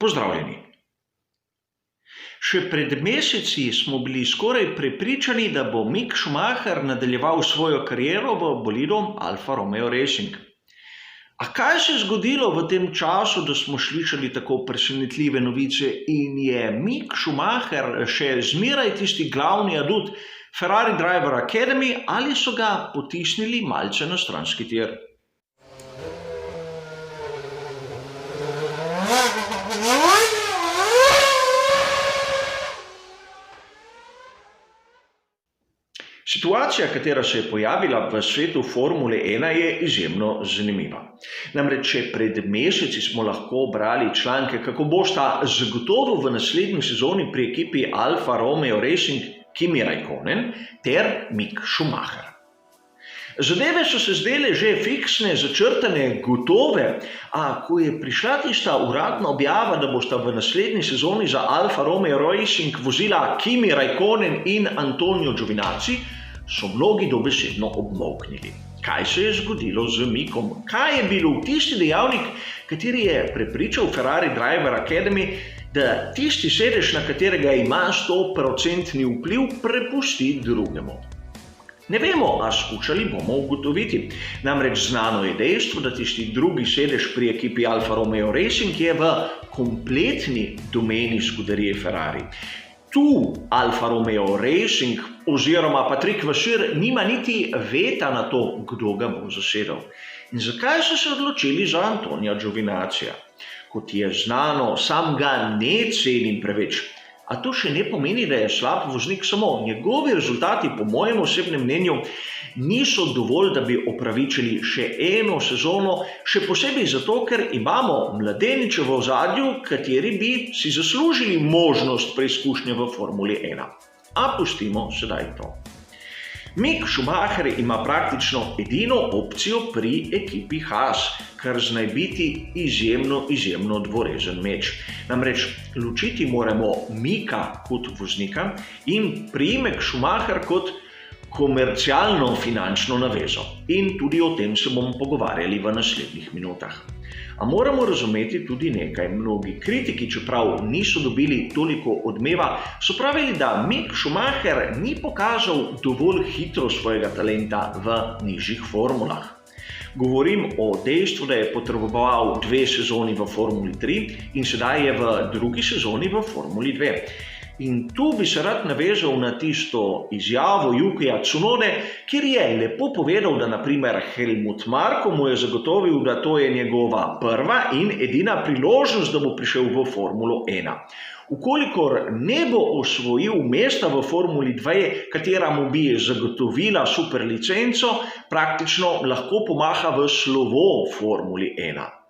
Pozdravljeni. Še pred meseci smo bili skoraj prepričani, da bo Mick Schumacher nadaljeval svojo kariero v bolidu Alfa Romeo Racing. A kaj se je zgodilo v tem času, da smo slišali tako presenetljive novice in je Mick Schumacher še zmeraj tisti glavni adut Ferrari Driver Academy ali so ga potisnili malce na stranski tir? Situacija, katera se je pojavila v svetu Formule 1, je izjemno zanimiva. Namreč, če pred meseci smo lahko brali članke, kako bosta zagotovo v naslednji sezoni pri ekipi Alfa Romeo Racing Kimi Räikkönen ter Mick Schumacher. Zadeve so se zdele že fiksne, začrtane, gotove, a ko je prišla tista uradna objava, da bosta v naslednji sezoni za Alfa Romeo Racing vozila Kimi Räikkönen in Antonio Giovinazzi, so mnogi dobesedno obmolknili. Kaj se je zgodilo z Mickom? Kaj je bilo tisti dejavnik, kateri je prepričal Ferrari Driver Academy, da tisti sedež, na katerega ima 100% vpliv, prepusti drugemu? Ne vemo, a skušali bomo ugotoviti. Namreč znano je dejstvo, da tisti drugi sedež pri ekipi Alfa Romeo Racing je v kompletni domeni skuderije Ferrari. Tu Alfa Romeo Racing oziroma Patrick Vasseur nima niti veta na to, kdo ga bo zasedel. In zakaj so se odločili za Antonija Giovinazzija? Kot je znano, sam ga ne cenim preveč. A to še ne pomeni, da je slab voznik, samo njegovi rezultati, po mojem osebnem mnenju, niso dovolj, da bi opravičili še eno sezono, še posebej zato, ker imamo mladeniče v ozadju, kateri bi si zaslužili možnost preizkušnje v Formuli 1. A pustimo sedaj to. Mick Schumacher ima praktično edino opcijo pri ekipi Haas, kar znaj biti izjemno dvorezen meč. Namreč ločiti moramo Micka kot voznika in priimek Schumacher kot komercialno finančno navezo. In tudi o tem se bomo pogovarjali v naslednjih minutah. A moramo razumeti tudi nekaj. Mnogi kritiki, čeprav niso dobili toliko odmeva, so pravili, da Mick Schumacher ni pokazal dovolj hitro svojega talenta v nižjih formulah. Govorim o dejstvu, da je potreboval 2 sezoni v Formuli 3 in sedaj je v drugi sezoni v Formuli 2. In tu bi se rad navezal na tisto izjavo Yukija Tsunode, kjer je lepo povedal, da naprimer Helmut Marko mu je zagotovil, da to je njegova prva in edina priložnost, da bo prišel v Formulo 1. Ukolikor ne bo osvojil mesta v Formuli 2, katera mu bi zagotovila super licenco, praktično lahko pomaha v slovo Formuli 1.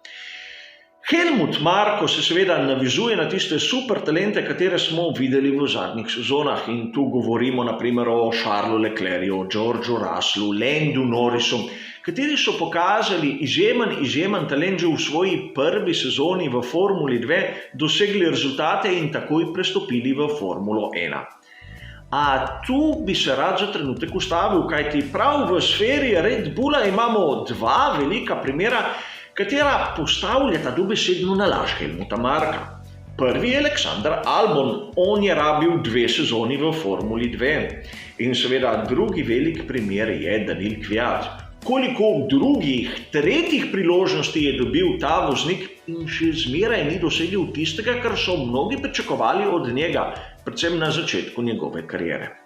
Helmut Marko se seveda navizuje na tiste super talente, katere smo videli v zadnjih sezonah in tu govorimo naprimer o Charlesu Leclercu, Georgeu Russellu, Landu Norrisu, kateri so pokazali izjemen talent že v svoji prvi sezoni v Formuli 2, dosegli rezultate in takoj prestopili v Formulo 1. A tu bi se rad za trenutek ustavil, kajti prav v sferi Red Bulla imamo 2 velika primera, katera postavljata dobesedno na laž Helmuta Marka. Prvi je Alexander Albon, on je rabil 2 sezoni v Formuli 2. In seveda drugi velik primer je Daniil Kvyat. Koliko drugih, tretjih priložnosti je dobil ta voznik in še zmeraj ni dosegel tistega, kar so mnogi pričakovali od njega, predvsem na začetku njegove kariere.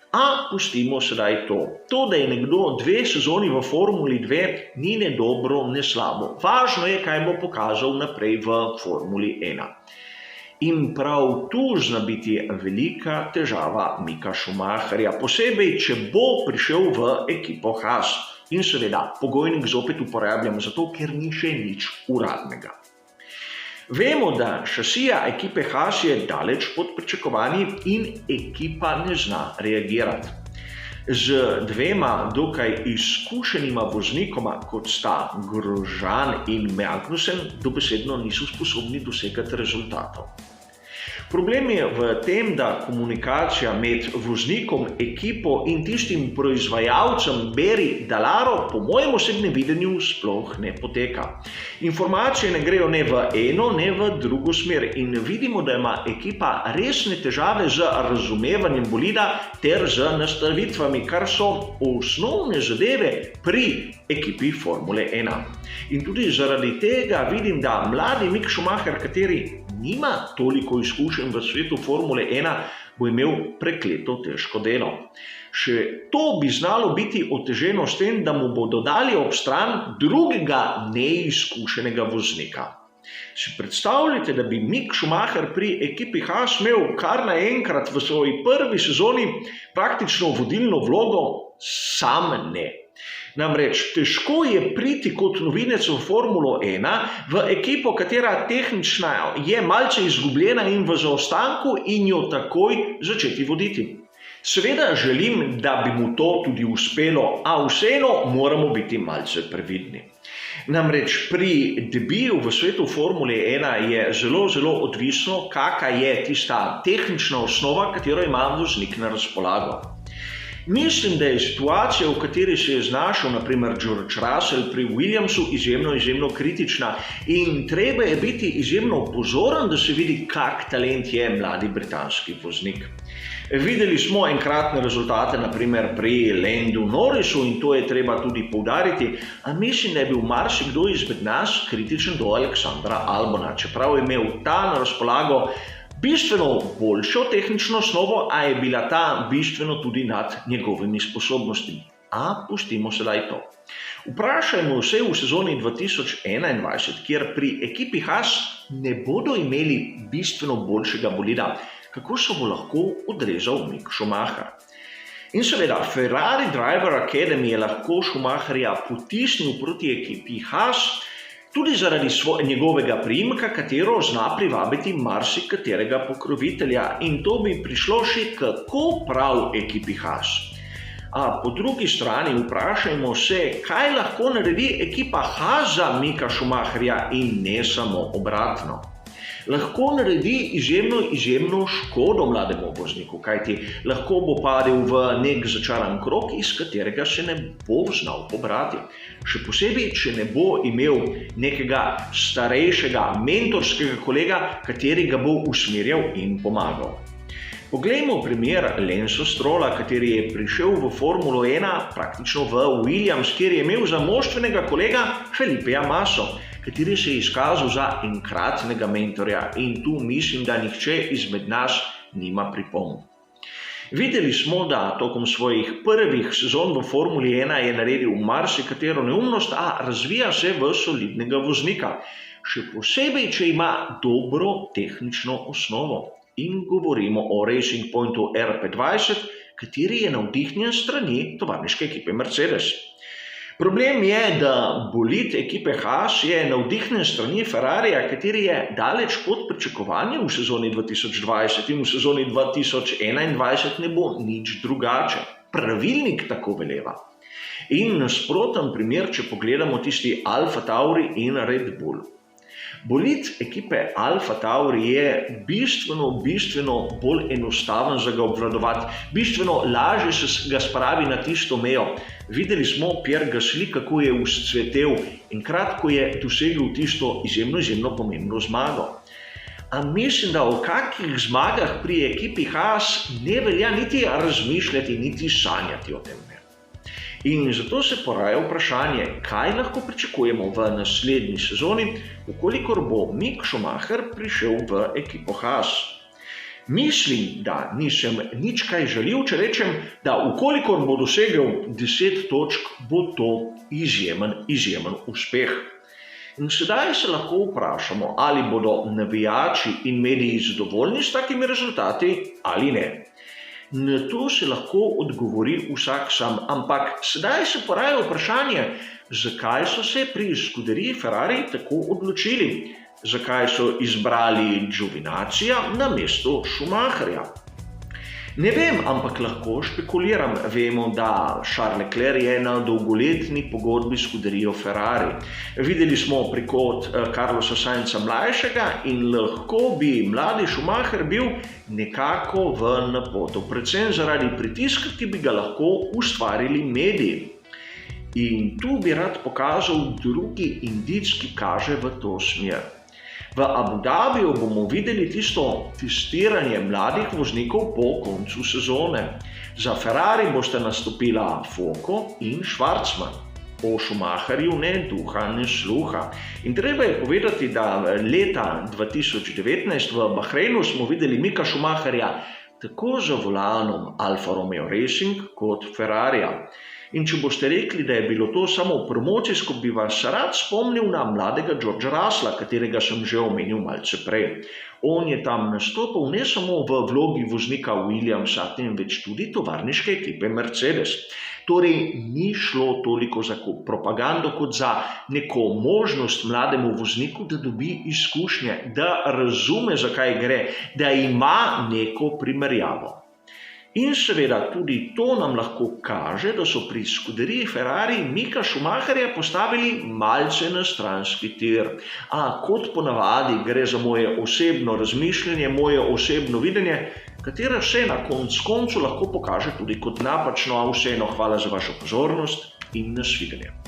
A pustimo sedaj to. To, da je nekdo 2 sezoni v Formuli 2, ni ne dobro, ne slabo. Važno je, kaj bo pokazal naprej v Formuli 1. In prav tu zna biti velika težava Micka Schumacherja, posebej, če bo prišel v ekipo Haas. In seveda, pogojnik zopet uporabljam zato, ker ni še nič uradnega. Vemo, da šasija ekipe Haas je daleč pod pričakovanji in ekipa ne zna reagirati. Z 2 dokaj izkušenima voznikoma, kot sta Grosjean in Magnussen, dobesedno niso sposobni dosegati rezultatov. Problem je v tem, da komunikacija med voznikom, ekipo in tistim proizvajalcem beri Dalaro po mojem osebnem videnju sploh ne poteka. Informacije ne grejo ne v eno, ne v drugo smer in vidimo, da ima ekipa resne težave z razumevanjem bolida ter z nastavitvami, kar so osnovne zadeve pri ekipi Formule 1. In tudi zaradi tega vidim, da mladi Mick Schumacher, kateri nima toliko izkušenj v svetu Formule 1, bo imel prekleto težko delo. Še to bi znalo biti oteženo s tem, da mu bodo dali ob stran drugega neizkušenega voznika. Si predstavljate, da bi Mick Schumacher pri ekipi Haas imel kar naenkrat v svoji prvi sezoni praktično vodilno vlogo? Sam ne. Namreč težko je priti kot novinec v Formulo 1 v ekipo, katera tehnična je malce izgubljena in v zaostanku in jo takoj začeti voditi. Seveda želim, da bi mu to tudi uspelo, a vseeno moramo biti malce previdni. Namreč pri debiju v svetu Formule 1 je zelo odvisno, kakšna je tista tehnična osnova, katero ima voznik na razpolago. Mislim, da je situacija, v kateri se je znašel naprimer George Russell pri Williamsu, izjemno kritična in treba je biti izjemno pozoren, da se vidi, kak talent je mladi britanski voznik. Videli smo enkratne rezultate naprimer pri Landu Norrisu in to je treba tudi poudariti, a mislim, da je bil marsikdo izmed nas kritičen do Aleksandra Albona, čeprav je imel ta na razpolago bistveno boljšo tehnično osnovo, a je bila ta bistveno tudi nad njegovimi sposobnostmi. A pustimo sedaj to. Vprašajmo se v sezoni 2021, kjer pri ekipi Haas ne bodo imeli bistveno boljšega bolida, kako se bo lahko odrezal Mick Schumacher. In seveda, Ferrari Driver Academy je lahko Schumacherja potisnil proti ekipi Haas, tudi zaradi njegovega priimka, katero zna privabiti marsikaterega pokrovitelja in to bi prišlo še kako prav ekipi Haas. A po drugi strani vprašajmo se, kaj lahko naredi ekipa Haas za Micka Schumacherja in ne samo obratno. Lahko naredi izjemno škodo mlademu vozniku, kajti lahko bo padel v nek začaran krog, iz katerega se ne bo znal pobrati. Še posebej, če ne bo imel nekega starejšega, mentorskega kolega, kateri ga bo usmerjal in pomagal. Poglejmo primer Lansa Strolla, kateri je prišel v Formulo 1 praktično v Williams, kjer je imel za moštvenega kolega Felipeja Masso, kateri se je izkazal za enkratnega mentorja in tu mislim, da nihče izmed nas nima pripomb. Videli smo, da tokom svojih prvih sezon v Formuli 1 je naredil marsikatero neumnost, a razvija se v solidnega voznika. Še posebej, če ima dobro tehnično osnovo. In govorimo o Racing Pointu RP20, kateri je navdihnjen strani tovarniške ekipe Mercedes. Problem je, da bolid ekipe Haas je navdihnjen strani Ferrarija, kateri je daleč pod pričakovanjem v sezoni 2020 in v sezoni 2021 ne bo nič drugače. Pravilnik tako veleva. In nasproten primer, če pogledamo tisti Alfa Tauri in Red Bull. Bolid ekipe Alfa Tauri je bistveno bolj enostaven za ga obvladovati, bistveno lažje se ga spravi na tisto mejo. Videli smo Pierre Gasly, kako je vzcvetel in kratko je dosegel tisto izjemno pomembno zmago. A mislim, da o kakih zmagah pri ekipi Haas ne velja niti razmišljati, niti sanjati o tem. In zato se poraja vprašanje, kaj lahko pričakujemo v naslednji sezoni, ukolikor bo Mick Schumacher prišel v ekipo Haas. Mislim, da nisem nič kaj žaljiv, če rečem, da ukolikor bo dosegel 10 točk, bo to izjemen uspeh. In sedaj se lahko vprašamo, ali bodo navijači in mediji zadovoljni s takimi rezultati ali ne. Na to se lahko odgovori vsak sam, ampak sedaj se poraja vprašanje, zakaj so se pri skuderiji Ferrari tako odločili, zakaj so izbrali Giovinazzija na mesto Schumacherja. Ne vem, ampak lahko špekuliram. Vemo, da Charles Leclerc je na dolgoletni pogodbi s skuderijo Ferrari. Videli smo prihod Carlosa Sainza mlajšega in lahko bi mladi Schumacher bil nekako v napoto, predvsem zaradi pritiska, ki bi ga lahko ustvarili mediji. In tu bi rad pokazal drugi indic, ki kaže v to smer. V Abu Dhabiju bomo videli tisto testiranje mladih voznikov po koncu sezone. Za Ferrari bosta nastopila Focco in Schwarzman. O Schumacherju ne duha, ne sluha. In treba je povedati, da leta 2019 v Bahreinu smo videli Mika Schumacherja tako za volanom Alfa Romeo Racing kot Ferrarija. In če boste rekli, da je bilo to samo promocijsko, bi vas rad spomnil na mladega Georgea Russella, katerega sem že omenil malce prej. On je tam nastopil ne samo v vlogi voznika Williamsa, temveč tudi tovarniške ekipe Mercedes. Torej, ni šlo toliko za propagando, kot za neko možnost mlademu vozniku, da dobi izkušnje, da razume, zakaj gre, da ima neko primerjavo. In seveda tudi to nam lahko kaže, da so pri skuderiji Ferrari Mika Schumacherja postavili malce na stranski tir. A kot ponavadi gre za moje osebno razmišljanje, moje osebno videnje, katero se na koncu lahko pokaže tudi kot napačno, a vseeno hvala za vašo pozornost in nasvidenje.